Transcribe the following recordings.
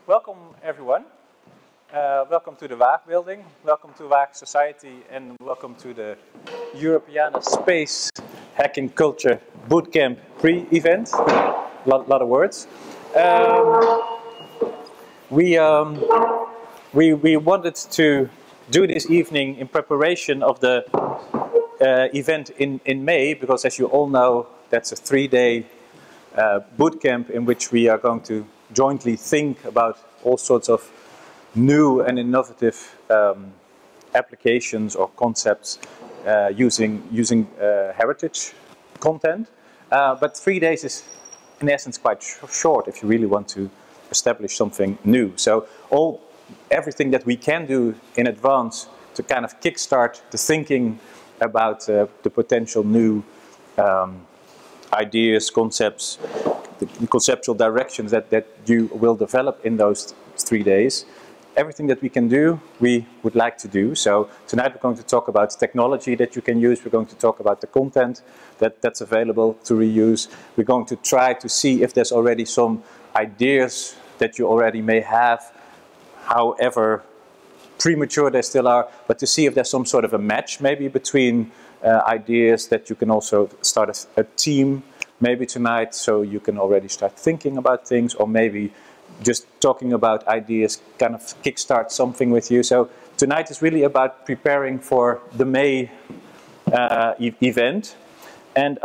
Welcome everyone. Welcome to the Waag building, welcome to Waag Society, and welcome to the Europeana Space Hacking Culture Bootcamp pre-event. Lot of words. We wanted to do this evening in preparation of the event in May, because as you all know, that's a 3-day bootcamp in which we are going to jointly think about all sorts of new and innovative applications or concepts using heritage content. But 3 days is in essence quite short if you really want to establish something new. So everything that we can do in advance to kind of kickstart the thinking about the potential new ideas, concepts, the conceptual directions that you will develop in those 3 days. Everything that we can do, we would like to do. So tonight we're going to talk about technology that you can use. We're going to talk about the content that's available to reuse. We're going to try to see if there's already some ideas that you already may have, however premature they still are, but to see if there's some sort of a match maybe between ideas, that you can also start a team maybe tonight, so you can already start thinking about things, or maybe just talking about ideas kind of kickstart something with you. So tonight is really about preparing for the May event, and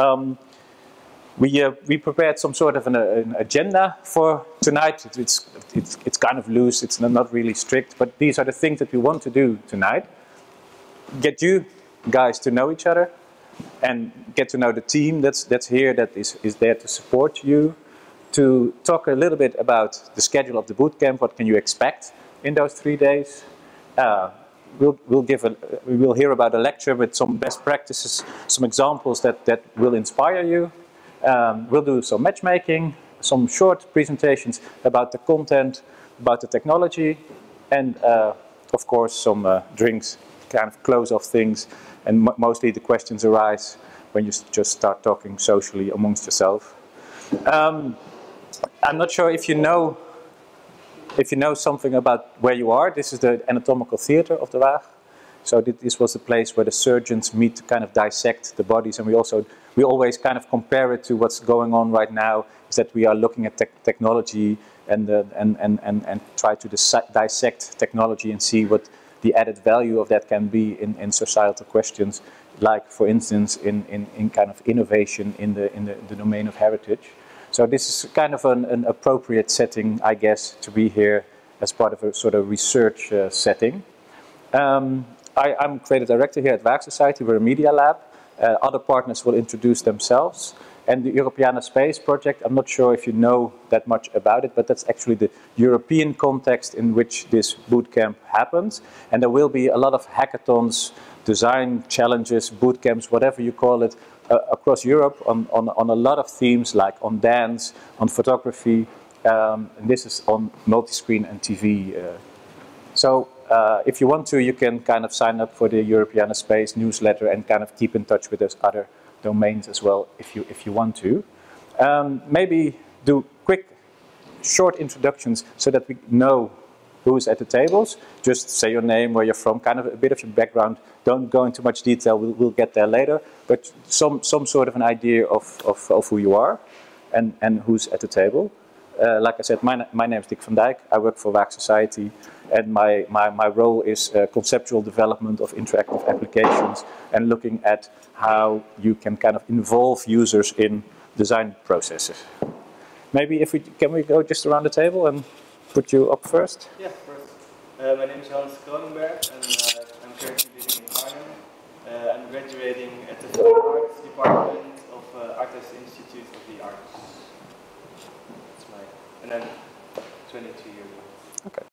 we prepared some sort of an agenda for tonight. It's kind of loose, it's not really strict, but these are the things that we want to do tonight. Get you guys to know each other and get to know the team that's here, that is there to support you, to talk a little bit about the schedule of the bootcamp. What can you expect in those 3 days? We will hear about a lecture with some best practices, some examples that will inspire you. We'll do some matchmaking, some short presentations about the content, about the technology, and of course some drinks, kind of close off things. And mostly the questions arise when you just start talking socially amongst yourself. I'm not sure if you know something about where you are. This is the anatomical theater of the Waag. So this was the place where the surgeons meet to kind of dissect the bodies, and we always kind of compare it to what's going on right now. Is that we are looking at technology and try to dissect technology and see what the added value of that can be in societal questions, like for instance in kind of innovation in the domain of heritage. So this is kind of an appropriate setting, I guess, to be here as part of a sort of research setting. I'm creative director here at Waag Society. We're a media lab. Other partners will introduce themselves. And the Europeana Space Project, I'm not sure if you know that much about it, but that's actually the European context in which this bootcamp happens. And there will be a lot of hackathons, design challenges, bootcamps, whatever you call it, across Europe on a lot of themes, like on dance, on photography, and this is on multi-screen and TV. So if you want to, you can kind of sign up for the Europeana Space newsletter and kind of keep in touch with those other domains as well if you want to. Maybe do quick, short introductions so that we know who's at the tables. Just say your name, where you're from, kind of a bit of your background. Don't go into much detail, we'll get there later. But some sort of an idea of who you are and who's at the table. Like I said, my name is Dick van Dijk. I work for Waag Society, and my role is conceptual development of interactive applications and looking at how you can kind of involve users in design processes. Maybe can we go just around the table and put you up first? Yeah, first. My name is Hans Kronenberg, and I'm currently living in Arnhem. I'm graduating at the Fine Arts Department of Artes Institute of the Arts. And I'm 22 years old. Okay.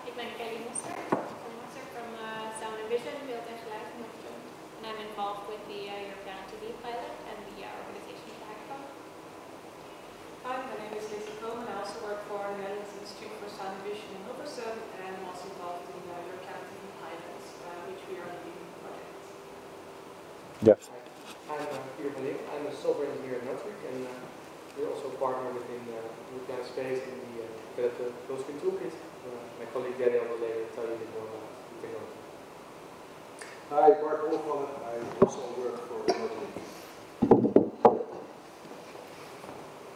Ik ben Kelly Monster from Sound and Vision, Beeld en Geluid in Amsterdam. And I'm involved with the EuropeanaTV pilot and the organization of the hackathon. Hi, my name is Lisa Coleman. I also work for the Netherlands Institute for Sound and Vision in Hilversum, and I'm also involved in the EuropeanaTV pilots, which we are leading projects. Yes. I'm Pierre van Leeuw. I'm a software engineer at Northwick, and We also partner within European Space and we developed a closed-screen toolkit. My colleague Daniel will later tell you a bit more about the technology. Hi, Bart Ollevallen. I also work for Rotary.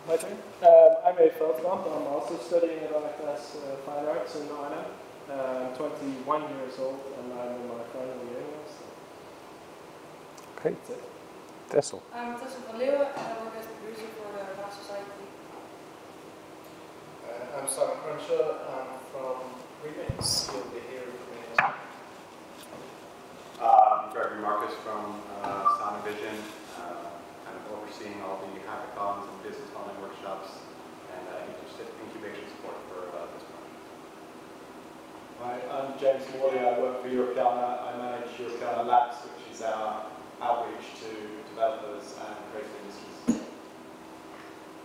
My turn. I'm a Veldkamp. I'm also studying at IFS Fine Arts in Arnhem. I'm 21 years old and I'm in my final year now. So. Okay. Tessel. I'm Tessel van Leeuwen and I work as a producer for the Math Society. I'm Simon Crenshaw. I'm from Remix. You'll be here with me. Gregory Marcus from Sound Vision, kind of overseeing all the hackathons and business modeling workshops and incubation support for this project. Hi, I'm James Morley. I work for Europeana. I manage Europeana Labs, which is our outreach to developers and creative industries.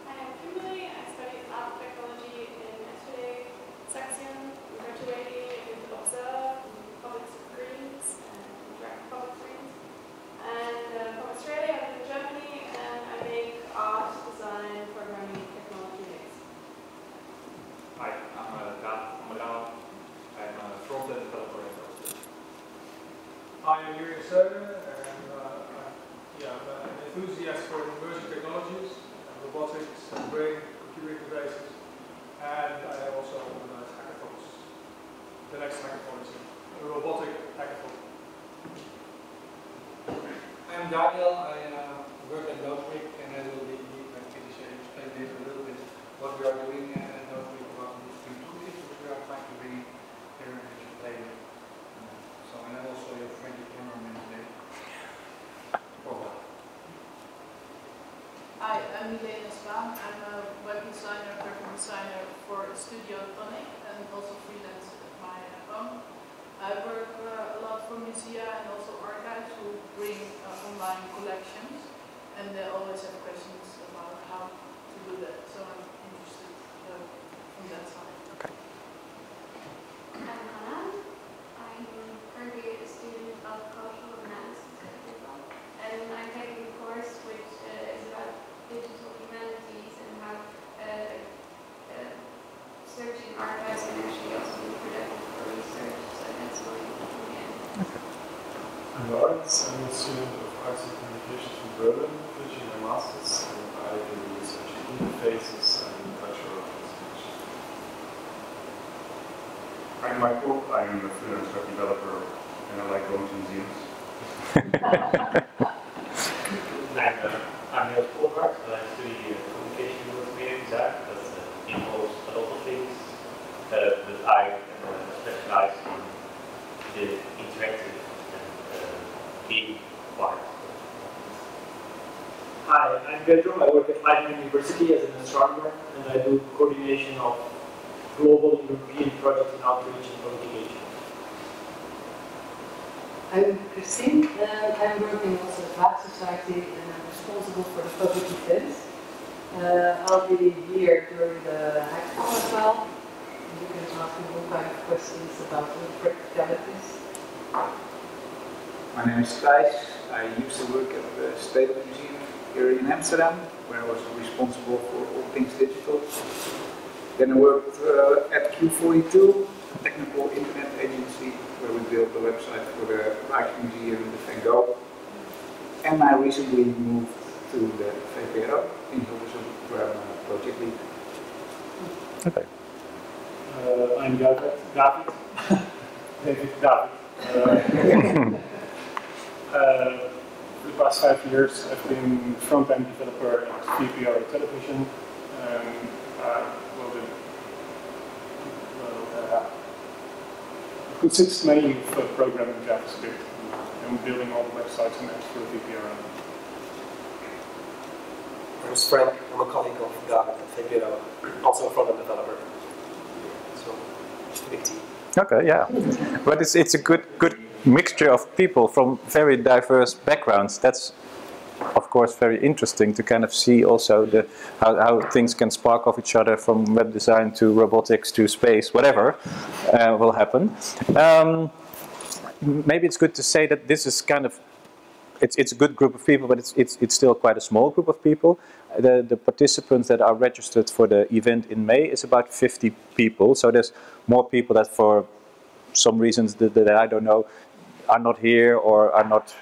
Hi, I'm Kimberly. I studied art technology in yesterday section. I'm graduating in Observe, public screens, and direct public screens. And from Australia, I live in Germany, and I make art, design, programming, technology mix. Hi, I'm Daan van der Gaal. I'm a front-end developer in Rotterdam. Hi, I'm Jurgen Söder, and I'm an enthusiast for emerging technologies, robotics, brain, computer interfaces, and I also organize hackathons. The next hackathon is a robotic hackathon. I'm Daniel. I work at Notebook, and I will be explain later a little bit what we are doing at Notebook about this new toolkit, which we are trying to bring here in this later. So, and I'm also your friendly cameraman today. Hi, I'm Milena Spaan. I'm a web designer, graphic designer for Studio Tonic and also freelance at my own. I work a lot for musea and also archives who bring online collections, and they always have questions about how to do that. So I'm interested from that side. Okay. I'm Hanan. I'm currently a student of cultural analysis at EuropeanaTV, and I'm taking a course which is about digital humanities and how searching archives can actually also be productive for research. So that's why I'm in. I'm Lawrence. I'm a student of Arts and Communications from Berlin, finishing my master's, and I do research in interfaces and cultural representation. I'm Michael. I'm a freelance web developer, and I like going to museums. I'm Niels Polhart. I study communication and multimedia design. That involves a lot of things, but I specialize in the interactive and game part. Hi, I'm Pedro. I work at Leiden University as an astronomer, and I do coordination of global European projects in outreach and communication. I'm Christine, and I'm working also at Math Society, and I'm responsible for the public events. I'll be here during the hackathon as well. You can ask me all kinds of questions about the practicalities. My name is Thijs. I used to work at the State Museum here in Amsterdam, where I was responsible for all things digital. Then I worked at Q42, a technical internet agency, where we built the website for the Rijksmuseum and the Van Gogh. And I recently moved to the VPRO in Hilversum, where I'm a project lead. Okay. I'm David. For the past 5 years, I've been front-end developer at VPRO Television. It consists mainly of programming JavaScript and building all the websites and apps for VPRO. I'm Frank. I'm a colleague of David at VPRO, also a front-end developer. So, big team. Okay, yeah. But it's a good mixture of people from very diverse backgrounds. That's, of course, very interesting to kind of see also how things can spark off each other, from web design to robotics to space, whatever will happen. Maybe it's good to say that this is kind of it's a good group of people, but it's still quite a small group of people. The participants that are registered for the event in May is about 50 people. So there's more people that for some reasons that I don't know are not here or are not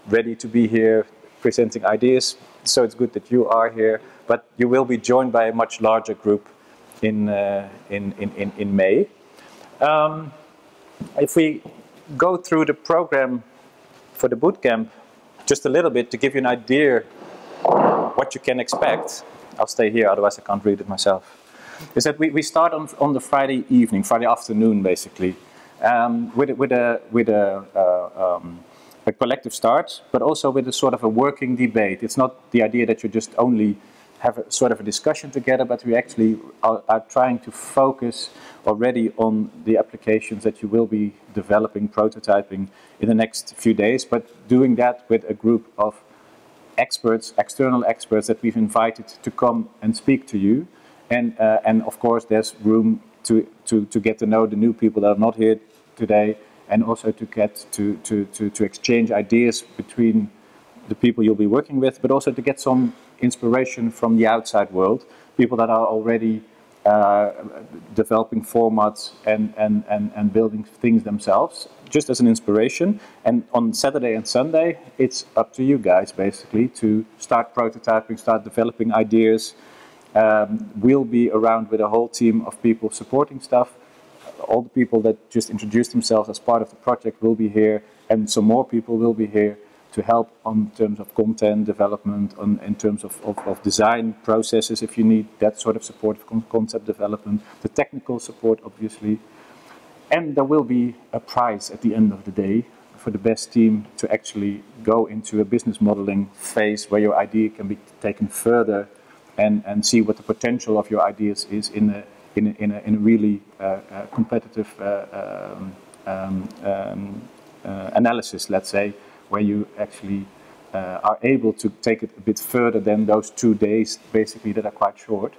ready to be here presenting ideas. So it's good that you are here, but you will be joined by a much larger group in May. If we go through the program for the bootcamp just a little bit to give you an idea what you can expect. I'll stay here, otherwise I can't read it myself. Is that we start on the Friday evening, Friday afternoon basically, with a collective start, but also with a sort of a working debate. It's not the idea that you just only have a sort of a discussion together, but we actually are trying to focus already on the applications that you will be developing, prototyping in the next few days, but doing that with a group of experts, external experts that we've invited to come and speak to you. And of course there's room to get to know the new people that are not here today, and also to get to exchange ideas between the people you'll be working with, but also to get some inspiration from the outside world, people that are already developing formats and building things themselves, just as an inspiration. And on Saturday and Sunday, it's up to you guys basically to start prototyping, start developing ideas. We'll be around with a whole team of people supporting stuff. All the people that just introduced themselves as part of the project will be here, and some more people will be here to help on terms of content development, in terms of design processes if you need that sort of support, concept development, the technical support obviously. And there will be a prize at the end of the day for the best team to actually go into a business modeling phase where your idea can be taken further and see what the potential of your ideas is in a really competitive analysis, let's say, where you actually are able to take it a bit further than those 2 days, basically, that are quite short.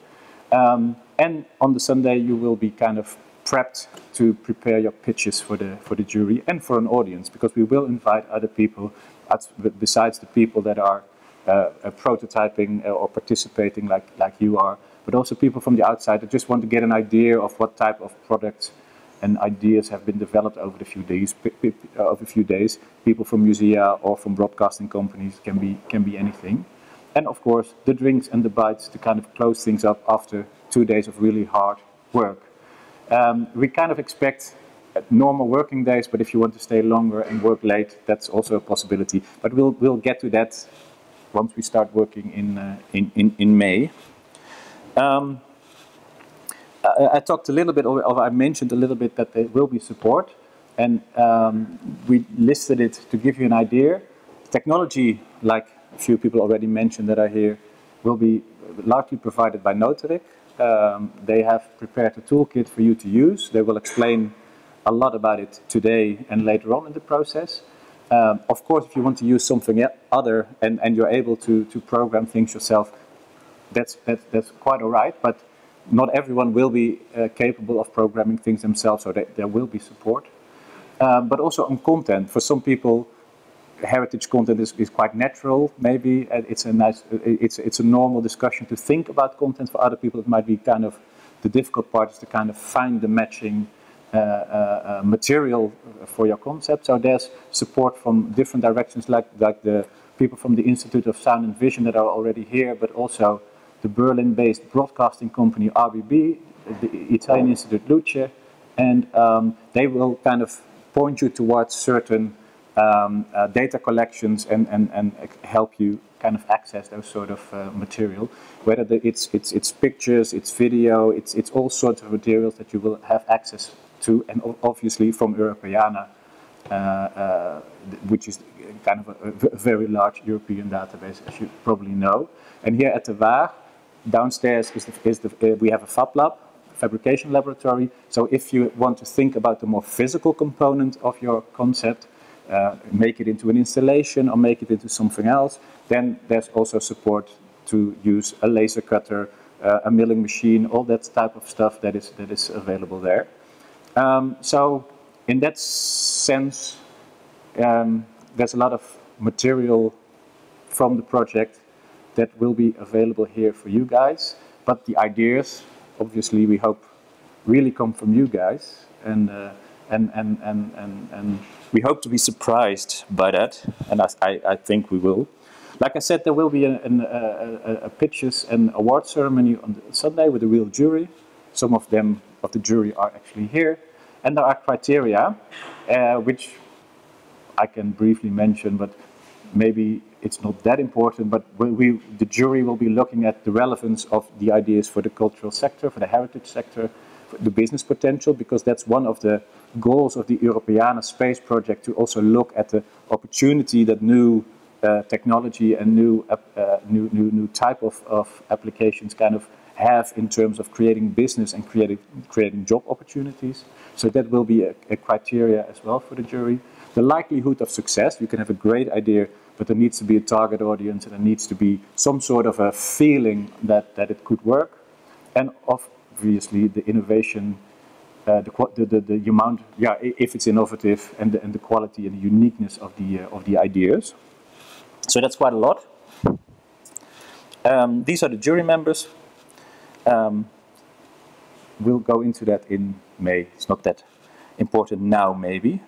And on the Sunday, you will be kind of prepped to prepare your pitches for the jury and for an audience, because we will invite other people besides the people that are prototyping or participating like you are, but also people from the outside that just want to get an idea of what type of products and ideas have been developed over the few days. People from musea or from broadcasting companies, can be anything. And of course, the drinks and the bites to kind of close things up after 2 days of really hard work. We kind of expect normal working days, but if you want to stay longer and work late, that's also a possibility. But we'll get to that once we start working in May. I talked a little bit, or I mentioned a little bit that there will be support, and we listed it to give you an idea. Technology, like a few people already mentioned that are here, will be largely provided by Noterik. They have prepared a toolkit for you to use. They will explain a lot about it today and later on in the process. Of course, if you want to use something other and you're able to program things yourself, that's quite all right, but not everyone will be capable of programming things themselves, so there will be support. But also on content, for some people, heritage content is quite natural. Maybe it's a normal discussion to think about content. For other people, it might be kind of the difficult part is to kind of find the matching material for your concept. So there's support from different directions, like the people from the Institute of Sound and Vision that are already here, but also the Berlin-based broadcasting company RBB, the Italian Institute Luce, and they will kind of point you towards certain data collections and help you kind of access those sort of material. Whether it's pictures, it's video, it's all sorts of materials that you will have access to, and obviously from Europeana, which is kind of a very large European database, as you probably know. And here at the Waag, downstairs we have a Fab Lab, fabrication laboratory. So if you want to think about the more physical component of your concept, make it into an installation or make it into something else, then there's also support to use a laser cutter, a milling machine, all that type of stuff that is available there. So in that sense, there's a lot of material from the project that will be available here for you guys. But the ideas, obviously, we hope really come from you guys, and we hope to be surprised by that, and I think we will. Like I said, there will be a pitches and award ceremony on Sunday with a real jury. Some of them of the jury are actually here, and there are criteria, which I can briefly mention, but maybe it's not that important. But the jury will be looking at the relevance of the ideas for the cultural sector, for the heritage sector, for the business potential, because that's one of the goals of the Europeana space project, to also look at the opportunity that new technology and new type of applications kind of have in terms of creating business and creating job opportunities. So that will be a criteria as well for the jury. The likelihood of success, you can have a great idea, but there needs to be a target audience, and there needs to be some sort of a feeling that it could work. And obviously the innovation, the amount, yeah, if it's innovative, and the quality and the uniqueness of the ideas. So that's quite a lot. These are the jury members. We'll go into that in May. It's not that important now, maybe.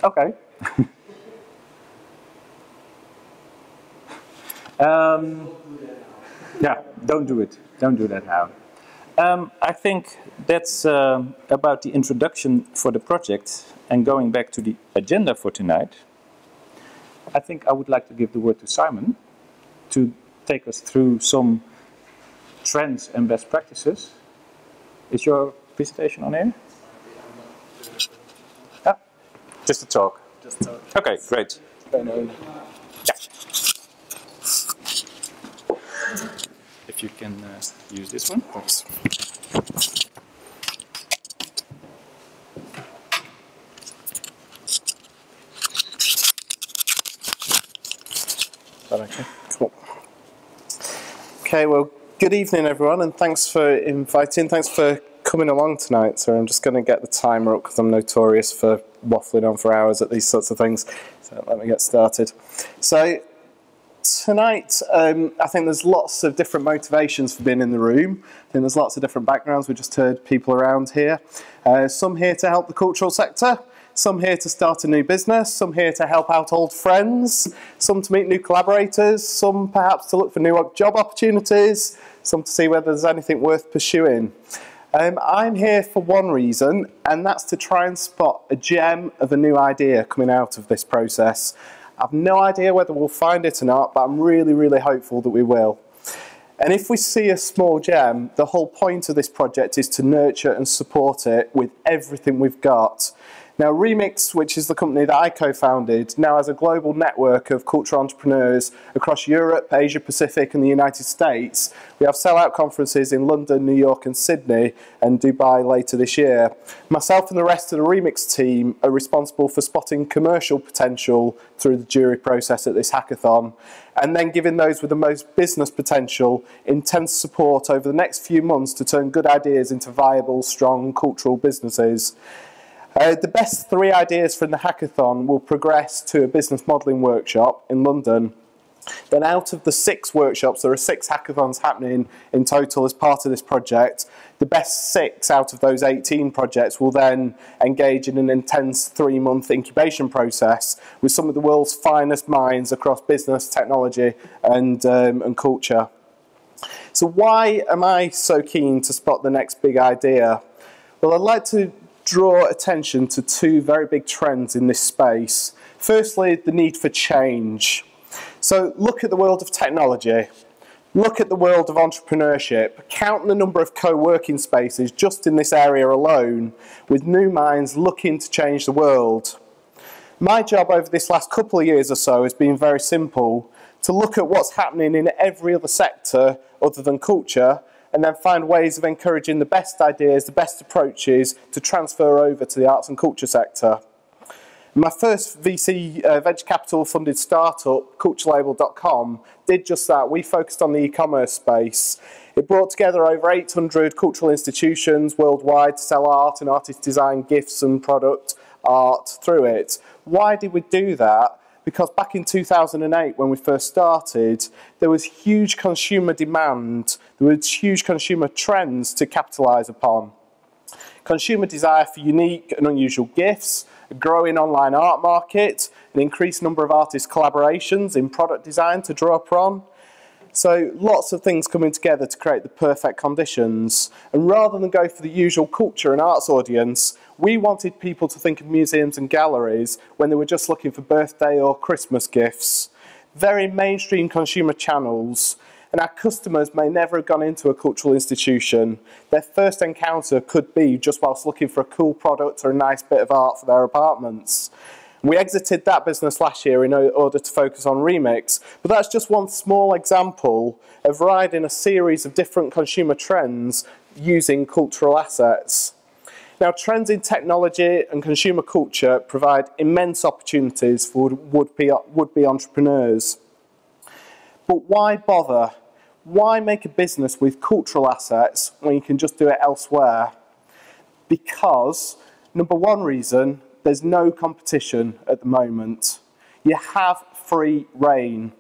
Okay. Yeah, don't do it. Don't do that now. I think that's about the introduction for the project, and going back to the agenda for tonight. I think I would like to give the word to Simon to take us through some trends and best practices. Is your presentation on air? Ah, just a talk. Just talk. Okay, great. Yeah. If you can use this one. Thanks. Okay, cool. Okay, well, good evening, everyone, and thanks for inviting. Thanks for coming along tonight. So I'm just going to get the timer up because I'm notorious for waffling on for hours at these sorts of things. So let me get started. So tonight, I think there's lots of different motivations for being in the room. I think there's lots of different backgrounds. We just heard people around here. Some here to help the cultural sector. Some here to start a new business, some here to help out old friends, some to meet new collaborators, some perhaps to look for new job opportunities, some to see whether there's anything worth pursuing. I'm here for one reason, and that's to try and spot a gem of a new idea coming out of this process. I've no idea whether we'll find it or not, but I'm really, really hopeful that we will. And if we see a small gem, the whole point of this project is to nurture and support it with everything we've got. Now, Remix, which is the company that I co-founded, now has a global network of cultural entrepreneurs across Europe, Asia Pacific and the United States. We have sell-out conferences in London, New York and Sydney, and Dubai later this year. Myself and the rest of the Remix team are responsible for spotting commercial potential through the jury process at this hackathon, and then giving those with the most business potential intense support over the next few months to turn good ideas into viable, strong cultural businesses. The best 3 ideas from the hackathon will progress to a business modelling workshop in London. Then out of the 6 workshops, there are 6 hackathons happening in total as part of this project. The best 6 out of those 18 projects will then engage in an intense 3-month incubation process with some of the world's finest minds across business, technology and culture. So why am I so keen to spot the next big idea? Well, I'd like to draw attention to 2 very big trends in this space. Firstly, the need for change. So look at the world of technology. Look at the world of entrepreneurship. Count the number of co-working spaces just in this area alone, with new minds looking to change the world. My job over this last couple of years or so has been very simple: to look at what's happening in every other sector other than culture, and then find ways of encouraging the best ideas, the best approaches to transfer over to the arts and culture sector. My first VC venture capital funded startup, culturelabel.com, did just that. We focused on the e-commerce space. It brought together over 800 cultural institutions worldwide to sell art and artist design gifts and product art through it. Why did we do that? Because back in 2008, when we first started, there was huge consumer demand, there was huge consumer trends to capitalise upon. Consumer desire for unique and unusual gifts, a growing online art market, an increased number of artist collaborations in product design to draw upon. So lots of things coming together to create the perfect conditions. And rather than go for the usual culture and arts audience, we wanted people to think of museums and galleries when they were just looking for birthday or Christmas gifts. Very mainstream consumer channels, and our customers may never have gone into a cultural institution. Their first encounter could be just whilst looking for a cool product or a nice bit of art for their apartments. We exited that business last year in order to focus on Remix, but that's just one small example of riding a series of different consumer trends using cultural assets. Now, trends in technology and consumer culture provide immense opportunities for would-be entrepreneurs. But why bother? Why make a business with cultural assets when you can just do it elsewhere? Because, number one reason, there's no competition at the moment. You have free rein.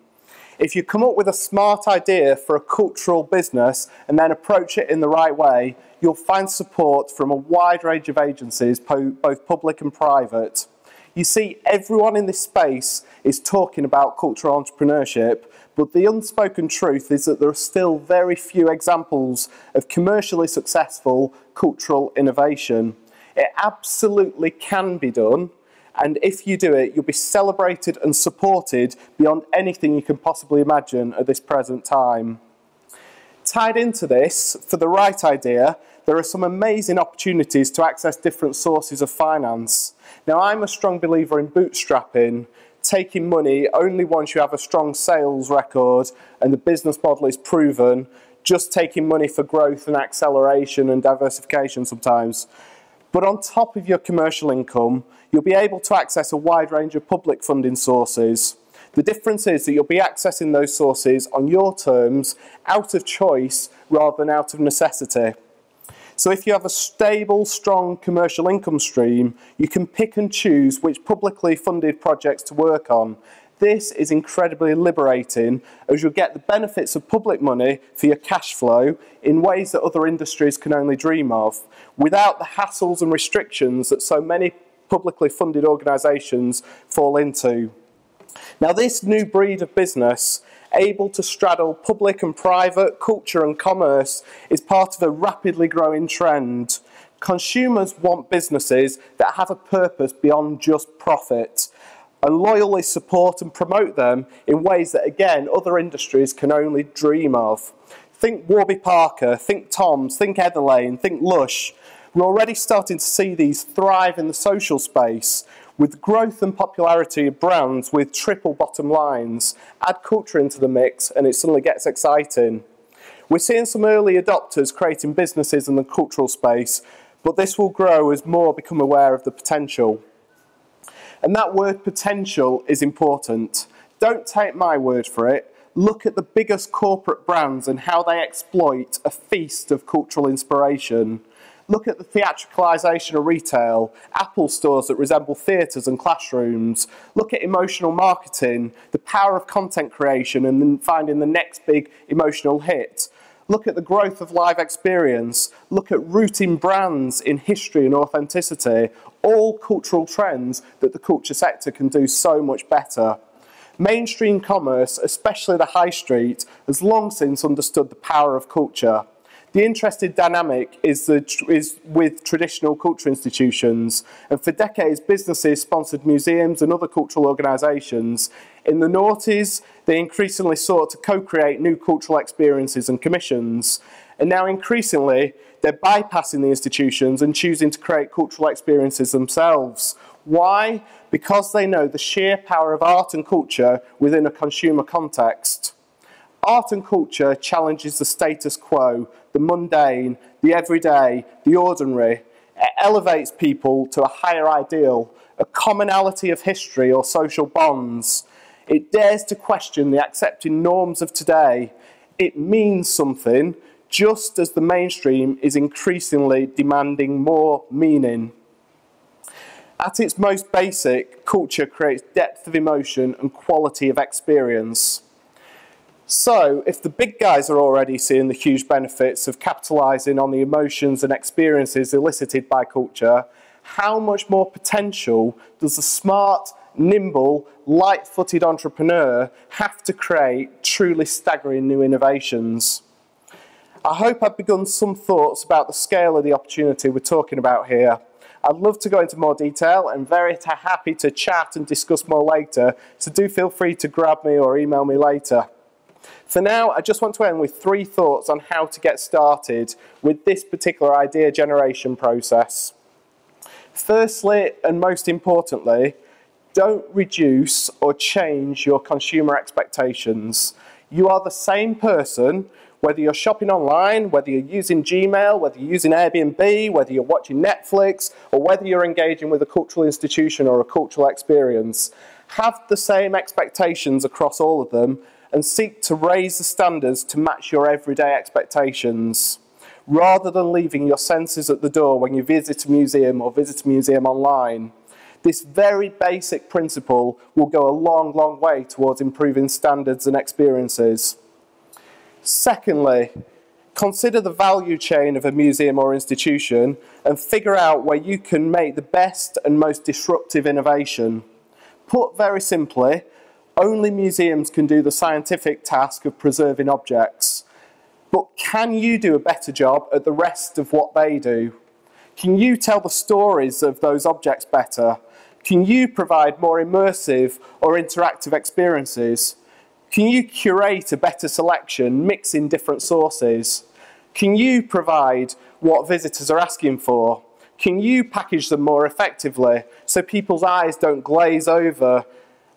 If you come up with a smart idea for a cultural business and then approach it in the right way, you'll find support from a wide range of agencies, both public and private. You see, everyone in this space is talking about cultural entrepreneurship, but the unspoken truth is that there are still very few examples of commercially successful cultural innovation. It absolutely can be done, and if you do it, you'll be celebrated and supported beyond anything you can possibly imagine at this present time. Tied into this, for the right idea, there are some amazing opportunities to access different sources of finance. Now, I'm a strong believer in bootstrapping, taking money only once you have a strong sales record and the business model is proven, just taking money for growth and acceleration and diversification sometimes. But on top of your commercial income, you'll be able to access a wide range of public funding sources. The difference is that you'll be accessing those sources on your terms, out of choice, rather than out of necessity. So if you have a stable, strong commercial income stream, you can pick and choose which publicly funded projects to work on. This is incredibly liberating, as you'll get the benefits of public money for your cash flow in ways that other industries can only dream of, without the hassles and restrictions that so many publicly funded organisations fall into. Now, this new breed of business, able to straddle public and private, culture and commerce, is part of a rapidly growing trend. Consumers want businesses that have a purpose beyond just profit, and loyally support and promote them in ways that, again, other industries can only dream of. Think Warby Parker, think Tom's, think Etherlane, think Lush. We're already starting to see these thrive in the social space, with growth and popularity of brands with triple bottom lines. Add culture into the mix and it suddenly gets exciting. We're seeing some early adopters creating businesses in the cultural space, but this will grow as more become aware of the potential. And that word potential is important. Don't take my word for it. Look at the biggest corporate brands and how they exploit a feast of cultural inspiration. Look at the theatricalisation of retail, Apple stores that resemble theatres and classrooms. Look at emotional marketing, the power of content creation and then finding the next big emotional hit. Look at the growth of live experience. Look at rooting brands in history and authenticity. All cultural trends that the culture sector can do so much better. Mainstream commerce, especially the high street, has long since understood the power of culture. The interesting dynamic is with traditional cultural institutions, and for decades businesses sponsored museums and other cultural organisations. In the noughties, they increasingly sought to co-create new cultural experiences and commissions, and now increasingly they're bypassing the institutions and choosing to create cultural experiences themselves. Why? Because they know the sheer power of art and culture within a consumer context. Art and culture challenges the status quo, the mundane, the everyday, the ordinary. It elevates people to a higher ideal, a commonality of history or social bonds. It dares to question the accepted norms of today. It means something, just as the mainstream is increasingly demanding more meaning. At its most basic, culture creates depth of emotion and quality of experience. So, if the big guys are already seeing the huge benefits of capitalising on the emotions and experiences elicited by culture, how much more potential does the smart, nimble, light-footed entrepreneur have to create truly staggering new innovations? I hope I've begun some thoughts about the scale of the opportunity we're talking about here. I'd love to go into more detail and very happy to chat and discuss more later, so do feel free to grab me or email me later. For now, I just want to end with 3 thoughts on how to get started with this particular idea generation process. Firstly, and most importantly, don't reduce or change your consumer expectations. You are the same person, whether you're shopping online, whether you're using Gmail, whether you're using Airbnb, whether you're watching Netflix, or whether you're engaging with a cultural institution or a cultural experience. Have the same expectations across all of them and seek to raise the standards to match your everyday expectations, rather than leaving your senses at the door when you visit a museum or visit a museum online. This very basic principle will go a long, long way towards improving standards and experiences. Secondly, consider the value chain of a museum or institution and figure out where you can make the best and most disruptive innovation. Put very simply, only museums can do the scientific task of preserving objects. But can you do a better job at the rest of what they do? Can you tell the stories of those objects better? Can you provide more immersive or interactive experiences? Can you curate a better selection, mixing different sources? Can you provide what visitors are asking for? Can you package them more effectively so people's eyes don't glaze over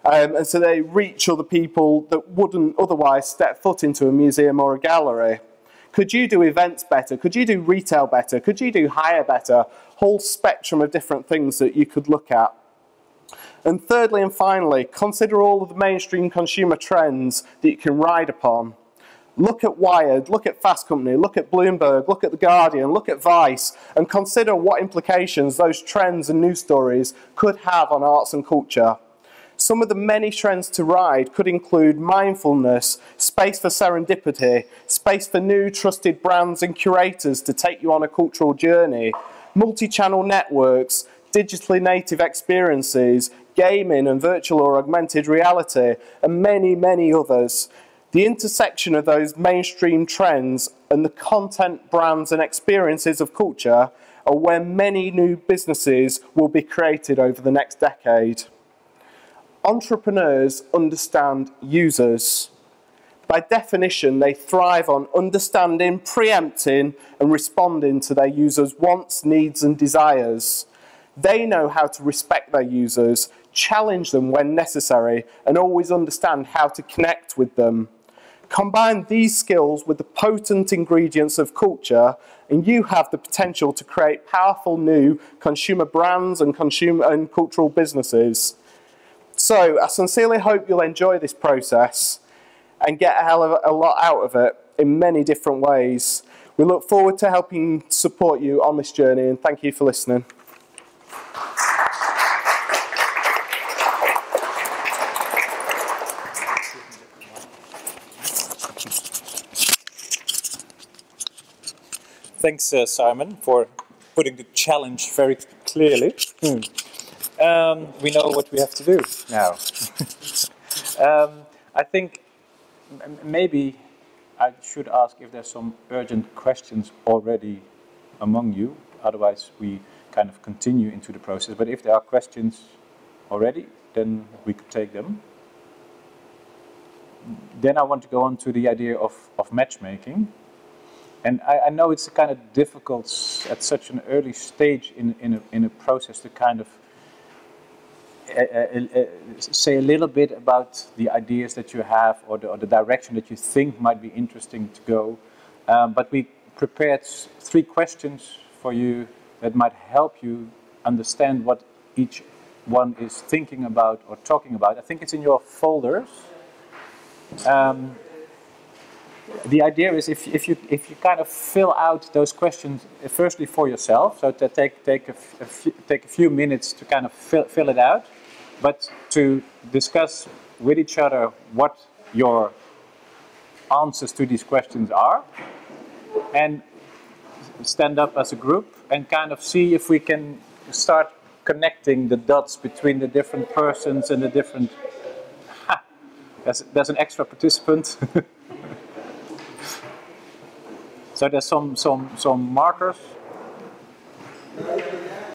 and so they reach other people that wouldn't otherwise step foot into a museum or a gallery? Could you do events better? Could you do retail better? Could you do hire better? Whole spectrum of different things that you could look at. And thirdly and finally, consider all of the mainstream consumer trends that you can ride upon. Look at Wired, look at Fast Company, look at Bloomberg, look at The Guardian, look at Vice, and consider what implications those trends and news stories could have on arts and culture. Some of the many trends to ride could include mindfulness, space for serendipity, space for new trusted brands and curators to take you on a cultural journey, multi-channel networks, digitally native experiences, gaming and virtual or augmented reality, and many, many others. The intersection of those mainstream trends and the content, brands and experiences of culture are where many new businesses will be created over the next decade. Entrepreneurs understand users. By definition, they thrive on understanding, preempting and responding to their users' wants, needs and desires. They know how to respect their users, challenge them when necessary, and always understand how to connect with them. Combine these skills with the potent ingredients of culture, and you have the potential to create powerful new consumer brands and cultural businesses. So, I sincerely hope you'll enjoy this process and get a hell of a lot out of it in many different ways. We look forward to helping support you on this journey, and thank you for listening. Thanks, Simon, for putting the challenge very clearly. We know what we have to do now. I think maybe I should ask if there's some urgent questions already among you. Otherwise, we kind of continue into the process. But if there are questions already, then we could take them. Then I want to go on to the idea of matchmaking. And I know it's kind of difficult at such an early stage in a process to kind of say a little bit about the ideas that you have or the direction that you think might be interesting to go. But we prepared 3 questions for you that might help you understand what each one is thinking about or talking about. I think it's in your folders. The idea is if you kind of fill out those questions firstly for yourself, so to take a few minutes to kind of fill it out, but to discuss with each other what your answers to these questions are, and stand up as a group and kind of see if we can start connecting the dots between the different persons and the different... There's an extra participant. So there's some markers.